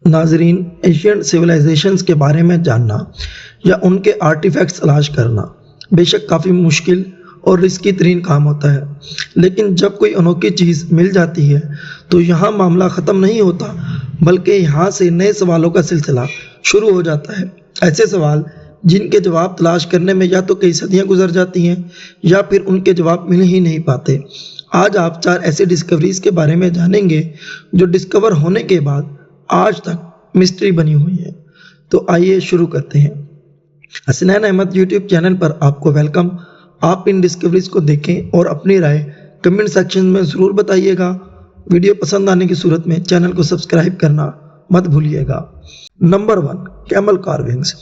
ناظرین، Asian civilisations کے بارے میں جاننا یا ان کے آرٹیفیکٹس تلاش کرنا بے شک کافی مشکل اور رسکی ترین کام ہوتا ہے، لیکن جب کوئی انوکھی چیز مل جاتی ہے تو یہاں معاملہ ختم نہیں ہوتا، بلکہ یہاں سے نئے سوالوں کا سلسلہ شروع ہو جاتا ہے۔ ایسے سوال جن کے جواب تلاش کرنے میں یا تو کئی صدیاں گزر جاتی ہیں یا پھر ان کے جواب مل ہی نہیں پاتے۔ آج آپ 4 ایسے ڈسکوریز کے بارے میں جانیں گے جو ڈسکور ہونے کے بعد آج تک مسٹری بنی ہوئی ہے۔ تو آئیے شروع کرتے ہیں۔ حسنین احمد یوٹیوب چینل پر آپ کو ویلکم۔ آپ ان ڈسکوریز کو دیکھیں اور اپنی رائے کمنٹ سیکشن میں ضرور بتائیے گا۔ ویڈیو پسند آنے کی صورت میں چینل کو سبسکرائب کرنا مت بھولیے گا۔ Number 1، camel carvings.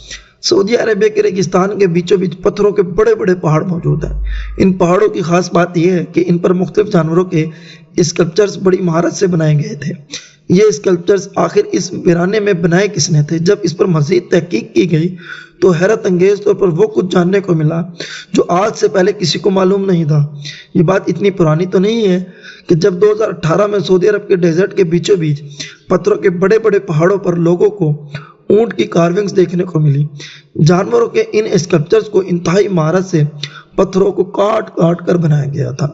Saudi Arabia کے ریگستان کے بیچوں بیچ پتھروں کے بڑے بڑے پہاڑ موجود ہیں۔ ان پہاڑوں کی خاص بات یہ ہے کہ ان پر مختلف جانوروں کے اسکلپچرز بڑی مہارت سے بنائے گئے تھے۔ یہ اسکلپچرز آخر اس ویرانے میں بنائے کس نے تھے؟ جب اس پر مزید تحقیق کی گئی تو حیرت انگیز طور پر وہ کچھ جاننے کو ملا جو آج سے پہلے کسی کو معلوم نہیں تھا۔ یہ بات اتنی پرانی تو نہیں ہے کہ جب 2018 میں سعودی عرب کے ڈیزرٹ کے بیچوں بیچ پتھروں کے بڑے بڑے پہاڑوں پر لوگوں کو اونٹ کی کارونگز دیکھنے کو ملی۔ جانوروں کے ان اسکلپچرز کو انتہائی مہارت سے پتھروں کو کاٹ کاٹ کر بنایا گیا تھا۔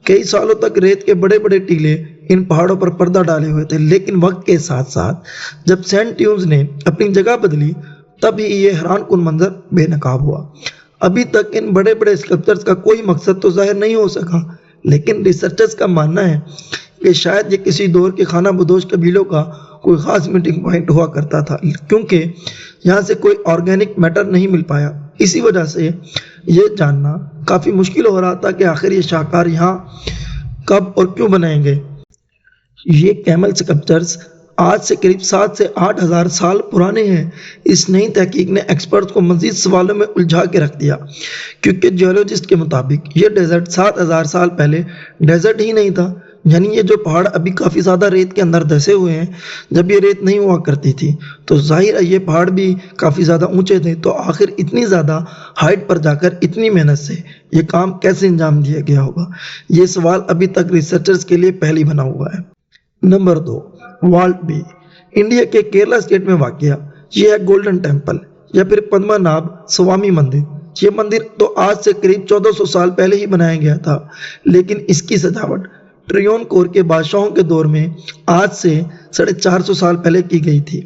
کئی سالوں تک ریت کے بڑے بڑے ٹیلے ان پہاڑوں پر پردہ ڈالے ہوئے تھے، لیکن وقت کے ساتھ ساتھ جب سینڈ ڈیونز نے اپنی جگہ بدلی تب ہی یہ حیران کن منظر بے نقاب ہوا۔ ابھی تک ان بڑے بڑے اسکلپچرز کا کوئی مقصد تو ظاہر نہیں ہو سکا، لیکن ریسرچرز کا ماننا ہے کہ شاید یہ کسی دور کے خانہ بدوش قبیلوں کا کوئی خاص میٹنگ پوائنٹ ہوا کرتا تھا، کیونکہ یہاں سے کوئی آرگینک میٹر نہیں مل پایا۔ اسی وجہ سے یہ جاننا کافی مشکل ہو رہا تھا کہ آخر یہ شاہکار یہاں کب اور کیوں بنائے گئے۔ یہ کیمل اسکلپچرز آج سے قریب 7 سے 8 ہزار سال پرانے ہیں۔ اس نئی تحقیق نے ایکسپرٹس کو مزید سوالوں میں الجھا کے رکھ دیا، کیونکہ جیولوجسٹ کے مطابق یہ ڈیزرٹ 7000 سال پہلے ڈیزرٹ ہی نہیں تھا۔ یعنی یہ جو پہاڑ ابھی کافی زیادہ ریت کے اندر دھسے ہوئے ہیں، جب یہ ریت نہیں ہوا کرتی تھی تو ظاہر ہے یہ پہاڑ بھی کافی زیادہ اونچے تھے۔ تو آخر اتنی زیادہ ہائٹ پر جا کر اتنی محنت سے یہ کام کیسے انجام دیا گیا ہوگا؟ یہ سوال ابھی تک ریسرچرز کے لیے پہل ہی بنا ہوا ہے۔ Number 2، wallet be. انڈیا کے کیرلا اسٹیٹ میں واقع یہ ہے گولڈن ٹیمپل یا پھر پدما نابھ سوامی مندر۔ یہ مندر تو آج سے قریب 1400 سال پہلے ہی بنایا گیا تھا، لیکن اس کی سجاوٹ ٹریون کور کے بادشاہوں کے دور میں آج سے 450 سال پہلے کی گئی تھی۔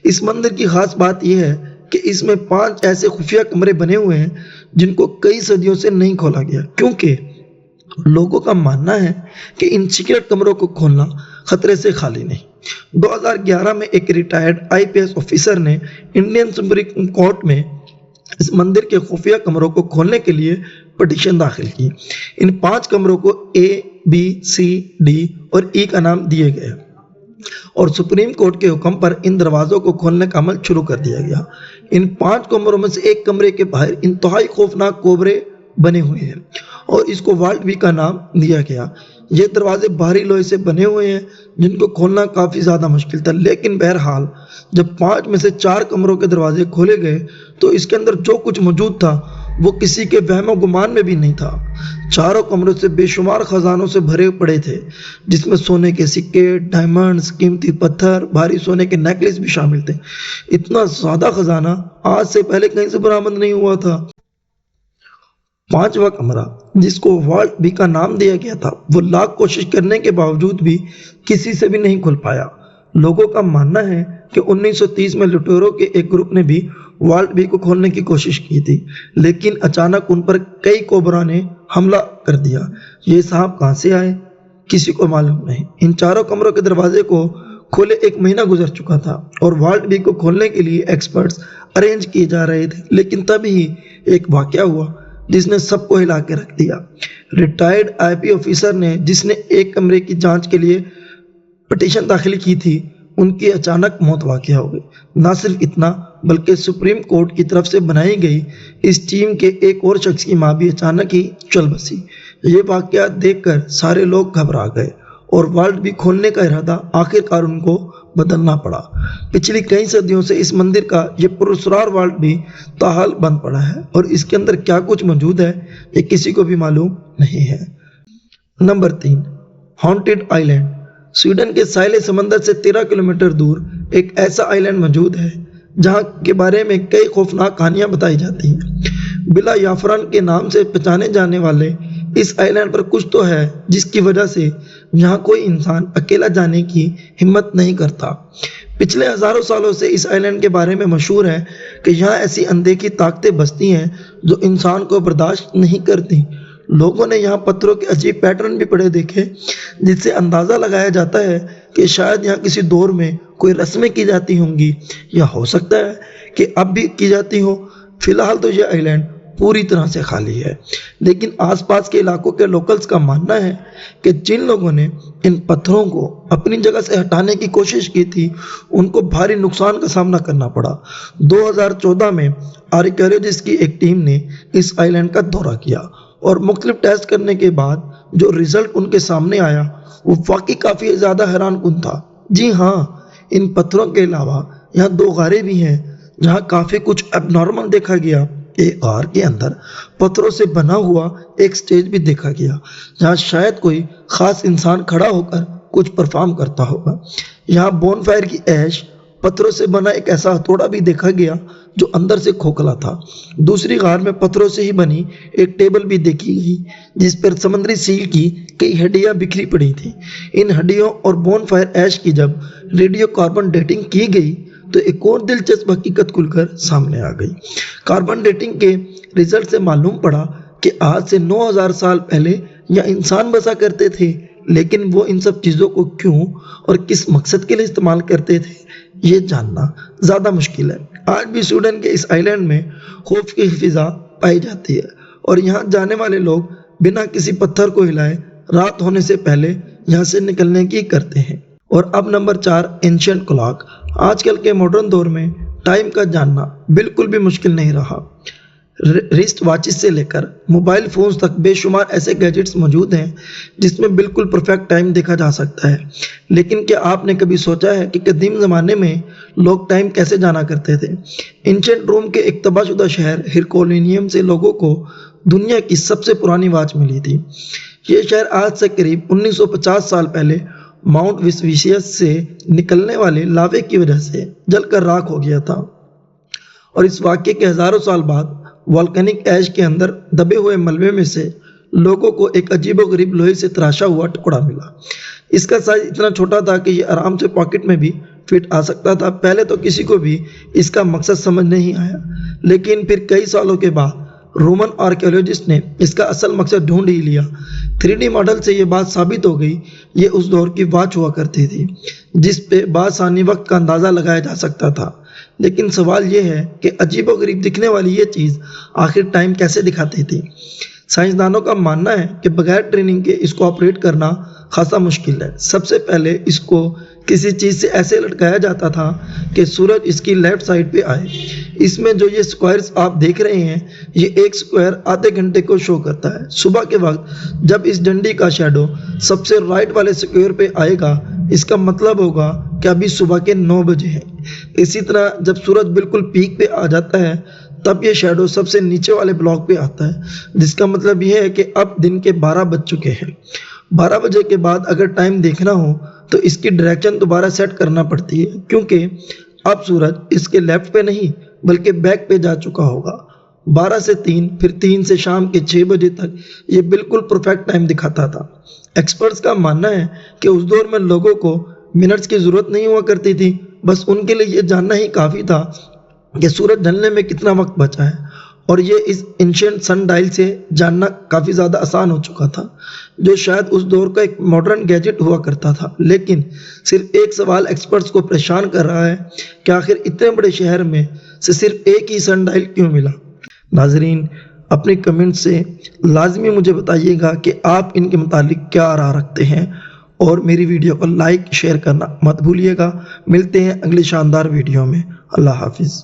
اس مندر کی خاص بات یہ ہے کہ اس میں 5 ایسے خفیہ کمرے بنے ہوئے ہیں جن کو کئی صدیوں سے نہیں کھولا گیا، کیونکہ لوگوں کا ماننا ہے کہ ان سیکرٹ کمروں کو کھولنا خطرے سے خالی نہیں۔ 2011 میں ایک ریٹائرڈ IPS آفیسر نے انڈین سپریم کورٹ میں اس مندر کے خفیہ کمروں کو کھولنے کے لیے پٹیشن داخل کی۔ ان 5 کمروں کو A، B، C، D اور E کا نام دیے گئے اور سپریم کورٹ کے حکم پر ان دروازوں کو کھولنے کا عمل شروع کر دیا گیا۔ ان 5 کمروں میں سے ایک کمرے کے باہر انتہائی خوفناک کوبرے بنے ہوئے ہیں اور اس کو والٹ بی کا نام دیا گیا۔ یہ دروازے بھاری لوہے سے بنے ہوئے ہیں جن کو کھولنا کافی زیادہ مشکل تھا، لیکن بہرحال جب 5 میں سے 4 کمروں کے دروازے کھولے گئے تو اس کے اندر جو کچھ موجود تھا وہ کسی کے وہم و گمان میں بھی نہیں تھا۔ چاروں کمروں سے بے شمار خزانوں سے بھرے پڑے تھے، جس میں سونے کے سکے، ڈائمنڈز، قیمتی پتھر، بھاری سونے کے نیکلیس بھی شامل تھے۔ اتنا زیادہ خزانہ آج سے پہلے کہیں سے برآمد نہیں ہوا تھا۔ 5واں کمرہ جس کو والٹ بی کا نام دیا گیا تھا، وہ لاکھ کوشش کرنے کے باوجود بھی کسی سے بھی نہیں کھل پایا۔ لوگوں کا ماننا ہے کہ 1930 میں لٹیروں کے ایک گروپ نے بھی والٹ بی کو کھولنے کی کوشش کی تھی، لیکن اچانک ان پر کئی کوبرا نے حملہ کر دیا۔ یہ صاحب کہاں سے آئے کسی کو معلوم نہیں۔ ان چاروں کمروں کے دروازے کو کھولے 1 مہینہ گزر چکا تھا اور والٹ بی کو کھولنے کے لیے ایکسپرٹس ارینج کیے جا رہے تھے، لیکن تبھی ایک واقعہ ہوا جس نے سب کو ہلا کے رکھ دیا۔ ریٹائرڈ IP آفیسر نے جس نے ایک کمرے کی جانچ کے لیے پٹیشن داخل کی تھی، ان کی اچانک موت واقع ہو گئی۔ نہ صرف اتنا بلکہ سپریم کورٹ کی طرف سے بنائی گئی اس ٹیم کے ایک اور شخص کی ماں بھی اچانک ہی چل بسی۔ یہ واقعہ دیکھ کر سارے لوگ گھبرا گئے اور والٹ بھی کھولنے کا ارادہ آخر کار ان کو بدلنا پڑا۔ پچھلی کئی صدیوں سے اس مندر کا یہ پراسرار والٹ بھی تاحال بند پڑا ہے اور اس کے اندر کیا کچھ موجود ہے یہ کسی کو بھی معلوم نہیں ہے۔ نمبر 3، ہانٹڈ آئی لینڈ۔ سویڈن کے ساحل سمندر سے 13 کلومیٹر دور ایک ایسا آئی لینڈ موجود ہے جہاں کے بارے میں کئی خوفناک کہانیاں بتائی جاتی ہیں۔ بلا یافران کے نام سے پہچانے جانے والے اس آئی لینڈ پر کچھ تو ہے جس کی وجہ سے یہاں کوئی انسان اکیلا جانے کی ہمت نہیں کرتا۔ پچھلے ہزاروں سالوں سے اس آئی لینڈ کے بارے میں مشہور ہے کہ یہاں ایسی اندیکھی طاقتیں بستی ہیں جو انسان کو برداشت نہیں کرتی۔ لوگوں نے یہاں پتھروں کے عجیب پیٹرن بھی پڑے دیکھے جس سے اندازہ لگایا جاتا ہے کہ شاید یہاں کسی دور میں کوئی رسمیں کی جاتی ہوں گی یا ہو سکتا ہے کہ اب بھی کی جاتی ہو۔ فی الحال تو یہ آئی لینڈ پوری طرح سے خالی ہے، لیکن آس پاس کے علاقوں کے لوکلز کا ماننا ہے کہ جن لوگوں نے ان پتھروں کو اپنی جگہ سے ہٹانے کی کوشش کی تھی ان کو بھاری نقصان کا سامنا کرنا پڑا۔ 2014 میں آرکیالوجسٹ کی ایک ٹیم نے اس آئی لینڈ کا دورہ کیا اور مختلف ٹیسٹ کرنے کے بعد جو رزلٹ ان کے سامنے آیا وہ واقعی کافی زیادہ حیران کن تھا۔ جی ہاں، ان پتھروں کے علاوہ یہاں 2 غاریں بھی ہیں جہاں کافی کچھ اب نارمل دیکھا گیا۔ ایک غار کے اندر پتھروں سے بنا ہوا ایک سٹیج بھی دیکھا گیا جہاں شاید کوئی خاص انسان کھڑا ہو کر کچھ پرفارم کرتا ہوگا۔ یہاں بون فائر کی ایش، پتھروں سے بنا ایک ایسا ہتھوڑا بھی دیکھا گیا جو اندر سے کھوکھلا تھا۔ دوسری غار میں پتھروں سے ہی بنی ایک ٹیبل بھی دیکھی گئی جس پر سمندری سیل کی کئی ہڈیاں بکھری پڑی تھیں۔ ان ہڈیوں اور بون فائر ایش کی جب ریڈیو کاربن ڈیٹنگ کی گئی تو ایک اور دلچسپ حقیقت کھل کر سامنے آ گئی۔ کاربن ڈیٹنگ کے رزلٹ سے معلوم پڑا کہ آج سے 9000 سال پہلے یہاں انسان بسا کرتے تھے، لیکن وہ ان سب چیزوں کو کیوں اور کس مقصد کے لیے استعمال کرتے تھے یہ جاننا زیادہ مشکل ہے۔ آج بھی سویڈن کے اس آئی لینڈ میں خوف کی فضا پائی جاتی ہے اور یہاں جانے والے لوگ بنا کسی پتھر کو ہلائے رات ہونے سے پہلے یہاں سے نکلنے کی کرتے ہیں۔ اور اب نمبر 4، اینشنٹ کلاک۔ آج کل کے ماڈرن دور میں ٹائم کا جاننا بالکل بھی مشکل نہیں رہا۔ رسٹ واچز سے لے کر موبائل فونز تک بے شمار ایسے گیجٹس موجود ہیں جس میں بالکل پرفیکٹ ٹائم دیکھا جا سکتا ہے، لیکن کیا آپ نے کبھی سوچا ہے کہ قدیم زمانے میں لوگ ٹائم کیسے جانا کرتے تھے؟ اینشنٹ روم کے ایک تباہ شدہ شہر ہرکولینیم سے لوگوں کو دنیا کی سب سے پرانی واچ ملی تھی۔ یہ شہر آج سے قریب 1950 سال پہلے ماؤنٹ ویسویشیس سے نکلنے والے لاوے کی وجہ سے جل کر راکھ ہو گیا تھا، اور اس واقعے کے ہزاروں سال بعد والکینک ایش کے اندر دبے ہوئے ملبے میں سے لوگوں کو ایک عجیب و غریب لوہے سے تراشا ہوا ٹکڑا ملا۔ اس کا سائز اتنا چھوٹا تھا کہ یہ آرام سے پاکٹ میں بھی فٹ آ سکتا تھا۔ پہلے تو کسی کو بھی اس کا مقصد سمجھ نہیں آیا، لیکن پھر کئی سالوں کے بعد رومن آرکیالوجسٹ نے اس کا اصل مقصد ڈھونڈ ہی لیا۔ 3D ماڈل سے یہ بات ثابت ہو گئی، یہ اس دور کی واچ ہوا کرتی تھی جس پہ بآسانی وقت کا اندازہ لگایا جا سکتا تھا۔ لیکن سوال یہ ہے کہ عجیب و غریب دکھنے والی یہ چیز آخر ٹائم کیسے دکھاتی تھی؟ سائنسدانوں کا ماننا ہے کہ بغیر ٹریننگ کے اس کو آپریٹ کرنا خاصا مشکل ہے۔ سب سے پہلے اس کو کسی چیز سے ایسے لٹکایا جاتا تھا کہ سورج اس کی لیفٹ سائڈ پہ آئے۔ اس میں جو یہ سکوائرز آپ دیکھ رہے ہیں، یہ ایک سکوائر آدھے گھنٹے کو شو کرتا ہے۔ صبح کے وقت جب اس ڈنڈی کا شیڈو سب سے رائٹ والے سکوائر پہ آئے گا، اس کا مطلب ہوگا کہ ابھی صبح کے 9 بجے ہیں۔ اسی طرح جب سورج بالکل پیک پہ آ جاتا ہے تب یہ شیڈو سب سے نیچے والے بلاک پہ آتا ہے، جس کا مطلب یہ ہے کہ اب دن کے 12 بج چکے ہیں۔ 12 بجے کے بعد اگر ٹائم دیکھنا ہو تو اس کی ڈائریکشن دوبارہ سیٹ کرنا پڑتی ہے، کیونکہ اب سورج اس کے لیفٹ پہ نہیں بلکہ بیک پہ جا چکا ہوگا۔ 12 سے 3، پھر 3 سے شام کے 6 بجے تک یہ بالکل پرفیکٹ ٹائم دکھاتا تھا۔ ایکسپرٹس کا ماننا ہے کہ اس دور میں لوگوں کو منٹس کی ضرورت نہیں ہوا کرتی تھی، بس ان کے لیے یہ جاننا ہی کافی تھا کہ سورج ڈھلنے میں کتنا وقت بچا ہے، اور یہ اس اینشنٹ سن ڈائل سے جاننا کافی زیادہ آسان ہو چکا تھا، جو شاید اس دور کا ایک ماڈرن گیجٹ ہوا کرتا تھا۔ لیکن صرف ایک سوال ایکسپرٹس کو پریشان کر رہا ہے کہ آخر اتنے بڑے شہر میں سے صرف ایک ہی سن ڈائل کیوں ملا؟ ناظرین، اپنے کمنٹ سے لازمی مجھے بتائیے گا کہ آپ ان کے متعلق کیا رائے رکھتے ہیں، اور میری ویڈیو کو لائک شیئر کرنا مت بھولیے گا۔ ملتے ہیں اگلی شاندار ویڈیو میں۔ اللہ حافظ۔